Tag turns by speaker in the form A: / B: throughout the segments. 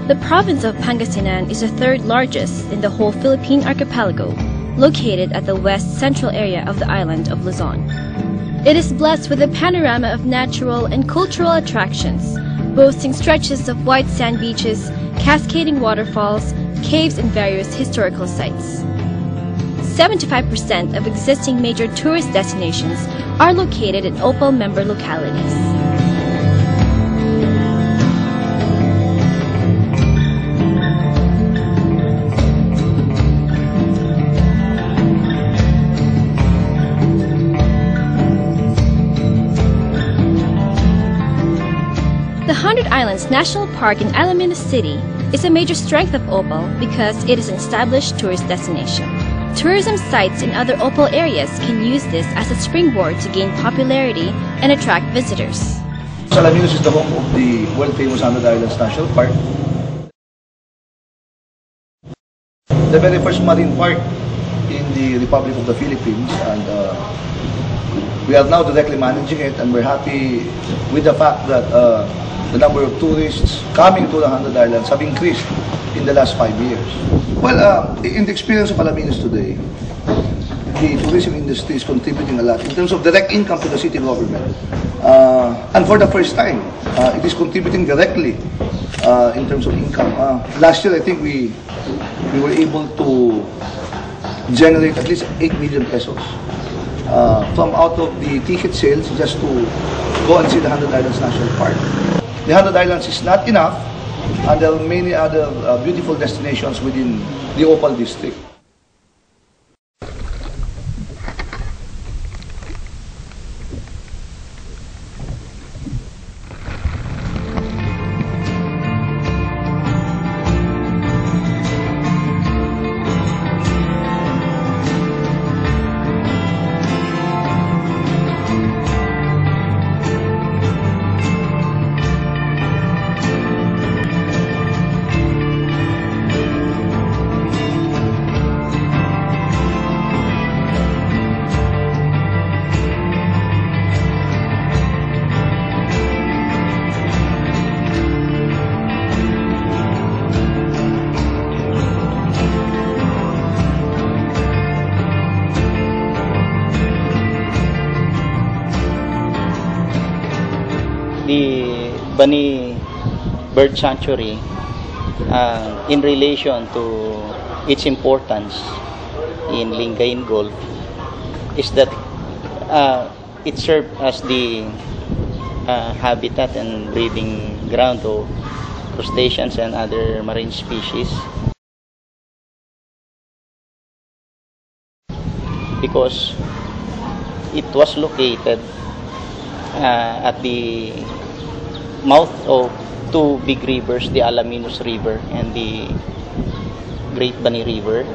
A: The province of Pangasinan is the third largest in the whole Philippine archipelago, located at the west central area of the island of Luzon. It is blessed with a panorama of natural and cultural attractions, boasting stretches of white sand beaches, cascading waterfalls, caves, and various historical sites. 75% of existing major tourist destinations are located in OPAL member localities. The 100 Islands National Park in Alaminos City is a major strength of OPAL because it is an established tourist destination. Tourism sites in other OPAL areas can use this as a springboard to gain popularity and attract visitors.
B: Alaminos is the home of the world-famous 100 Islands National Park. The very first marine park in the Republic of the Philippines, and we are now directly managing it, and we're happy with the fact that the number of tourists coming to the 100 Islands have increased in the last 5 years. Well, in the experience of Alaminos today, the tourism industry is contributing a lot in terms of direct income to the city government. And for the first time, it is contributing directly in terms of income. Last year, I think we were able to generate at least 8 million pesos from out of the ticket sales just to go and see the 100 Islands National Park. The 100 Islands is not enough, and there are many other beautiful destinations within the OPAL district.
C: The Bani Bird Sanctuary, in relation to its importance in Lingayen Gulf, is that it serves as the habitat and breeding ground of crustaceans and other marine species, because it was located at the mouth of two big rivers, the Alaminos River and the Great Bani River,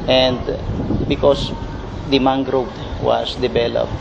C: and because the mangrove was developed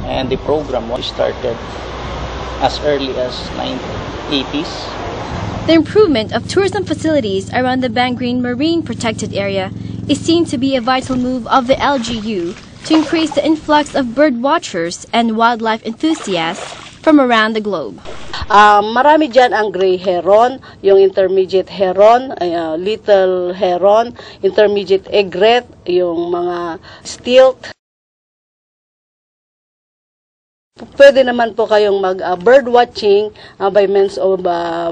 C: and the program was started as early as 1980s.
A: The improvement of tourism facilities around the Bangreen Marine Protected Area is seen to be a vital move of the LGU to increase the influx of bird watchers and wildlife enthusiasts from around the globe.
D: Marami dyan ang gray heron, yung intermediate heron, little heron, intermediate egret, yung mga stilt. Pwede naman po kayong mag-bird watching by means of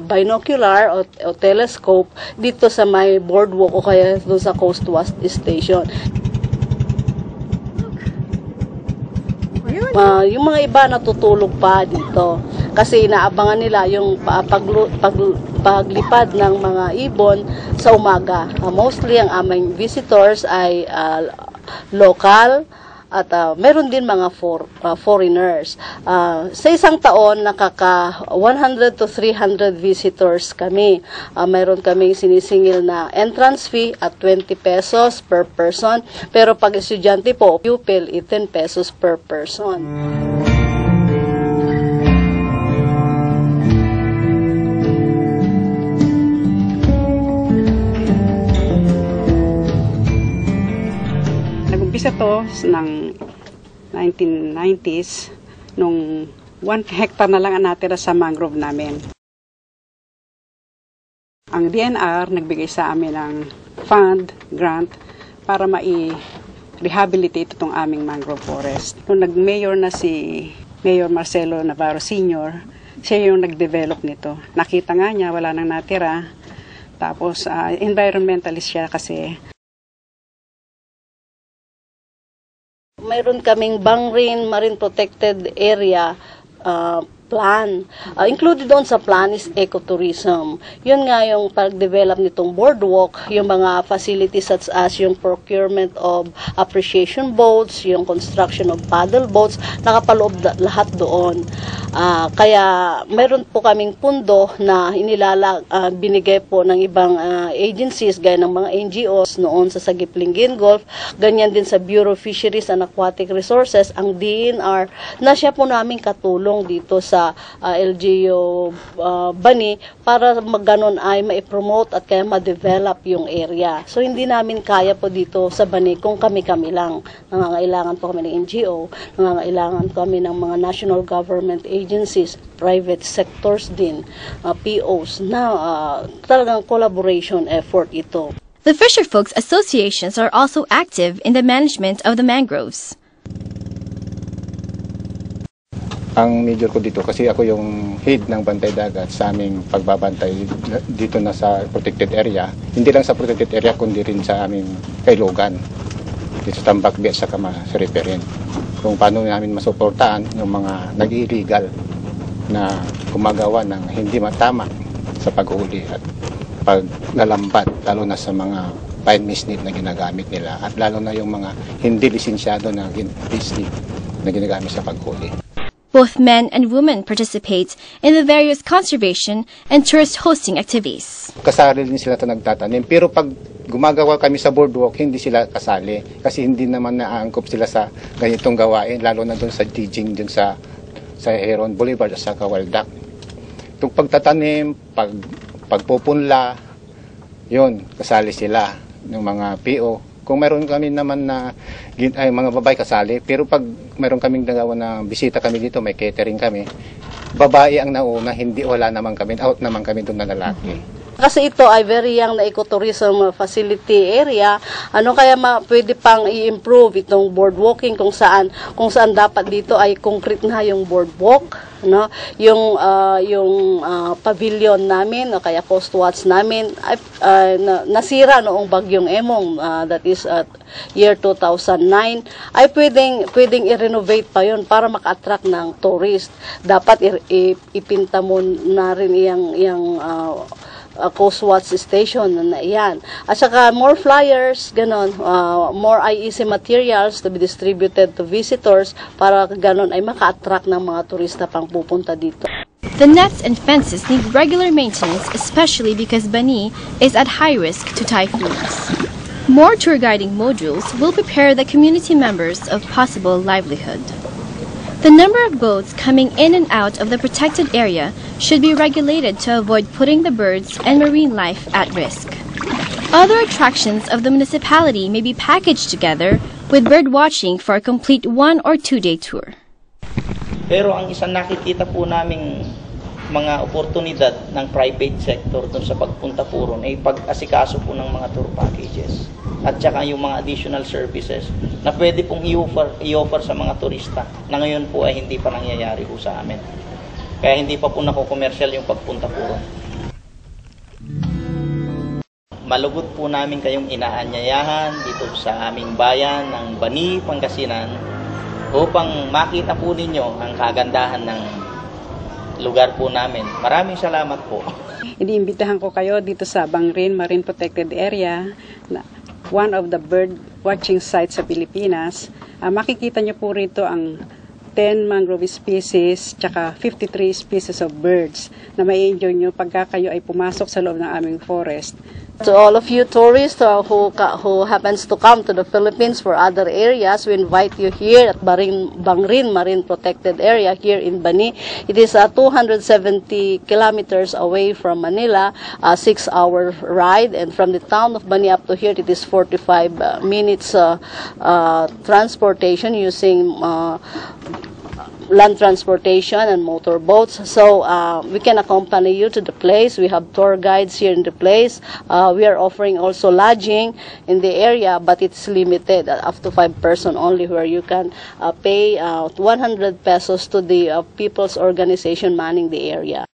D: binocular o telescope dito sa may boardwalk o kaya doon sa Coast Watch Station. Yung mga iba natutulog pa dito kasi inaabangan nila yung paglipad ng mga ibon sa umaga. Mostly ang aming visitors ay local at meron din mga foreigners. Sa isang taon, nakaka 100 to 300 visitors kami. Meron kaming sinisingil na entrance fee at 20 pesos per person. Pero pag estudyante po, pupil, 10 pesos per person.
E: Nag-umpisa to ng 1990s nung 1 hectare na lang ang natira sa mangrove namin. Ang DNR nagbigay sa amin ng fund, grant, para mai-rehabilitate itong aming mangrove forest. Nung nag-mayor na si Mayor Marcelo Navarro Sr., siya yung nag-develop nito. Nakita nga niya, wala nang natira. Tapos, environmentalist siya kasi.
D: Mayroon kaming Bangrin Marine Protected Area plan. Included doon sa plan is ecotourism. Yun nga yung pag-develop nitong boardwalk, yung mga facilities such as yung procurement of appreciation boats, yung construction of paddle boats, nakapaloob lahat doon. Kaya meron po kaming pundo na binigay po ng ibang agencies gaya ng mga NGOs noon sa Sagiplinggin Gulf, ganyan din sa Bureau of Fisheries and Aquatic Resources, ang DNR, na siya po naming katulong dito sa LGU Bani para maganon ay ma-promote at kaya ma-develop yung area. So hindi namin kaya po dito sa Bani kung kami-kami lang. Nangangailangan po kami ng NGO, nangangailangan kami ng mga national government agencies, private sectors din, POs, na talagang collaboration effort ito.
A: The fisherfolks associations are also active in the management of the mangroves.
F: Ang major ko dito kasi ako yung head ng bantay dagat sa aming pagbabantay dito na sa protected area. Hindi lang sa protected area kundi rin sa aming kailugan. Dito sa Tambak Bay sa Masaripe rin. Kung paano namin masuportahan yung mga nag-illegal na gumagawa ng hindi matama sa paghuli at paglalambat, lalo na sa mga fine misnit na ginagamit nila at lalo na yung mga hindi lisensyado na misnit na ginagamit sa paghuli.
A: Both men and women participate in the various conservation and tourist hosting activities.
F: Kasali din sila ito nagtatanim, pero pag gumagawa kami sa boardwalk, hindi sila kasali kasi hindi naman naaangkop sila sa ganitong gawain, lalo na doon sa teaching doon sa Heron Boulevard at sa Kawaldak. Itong pagtatanim, pagpupunla, yun, kasali sila ng mga PO. Kung meron kami naman na mga babae kasali, pero pag meron kaming nagawa na bisita kami dito, may catering kami, babae ang nauna, wala naman kami, out naman kami doon na lalaki.
D: Kasi ito ay very young na ecotourism facility area, kaya pwede pang i-improve itong boardwalking kung saan dapat dito ay concrete na yung boardwalk, no? Yung pavilion namin o kaya coast watch namin ay nasira noong bagyong Emong, that is at year 2009, ay pwedeng i-renovate pa yun para maka-attract ng tourist. Dapat ipinta mo na rin yung Coast Watch Station na iyan. At saka more flyers, ganon, more IEC materials to be distributed to visitors para ganon ay maka-attract ng mga turista pang pupunta dito.
A: The nets and fences need regular maintenance, especially because Bani is at high risk to typhoons. More tour guiding modules will prepare the community members of possible livelihood. The number of boats coming in and out of the protected area should be regulated to avoid putting the birds and marine life at risk. Other attractions of the municipality may be packaged together with bird watching for a complete 1 or 2 day tour.
C: Pero ang isang nakikita po naming mga oportunidad ng private sector dun sa pagpunta po ron ay pag-asikaso po ng mga tour packages at saka yung mga additional services na pwede pong i-offer sa mga turista na ngayon po ay hindi pa nangyayari po sa amin. Kaya hindi pa po nako-commercial yung pagpunta po ron. Malugod po namin kayong inaanyayahan dito sa aming bayan ng Bani, Pangasinan upang makita po ninyo ang kagandahan ng lugar po namin. Maraming salamat po.
E: Iniimbitahan ko kayo dito sa Bangrin Marine Protected Area, one of the bird watching sites sa Pilipinas. Makikita nyo po rito ang 10 mangrove species tsaka 53 species of birds na mai-enjoy nyo pagka kayo ay pumasok sa loob ng aming forest.
D: To all of you tourists who happens to come to the Philippines for other areas, we invite you here at Bangrin Marine Protected Area here in Bani. It is 270 kilometers away from Manila, a 6-hour ride, and from the town of Bani up to here it is 45 minutes transportation using land transportation and motorboats. So we can accompany you to the place. We have tour guides here in the place. We are offering also lodging in the area, but it's limited up to 5 person only, where you can pay 100 pesos to the people's organization manning the area.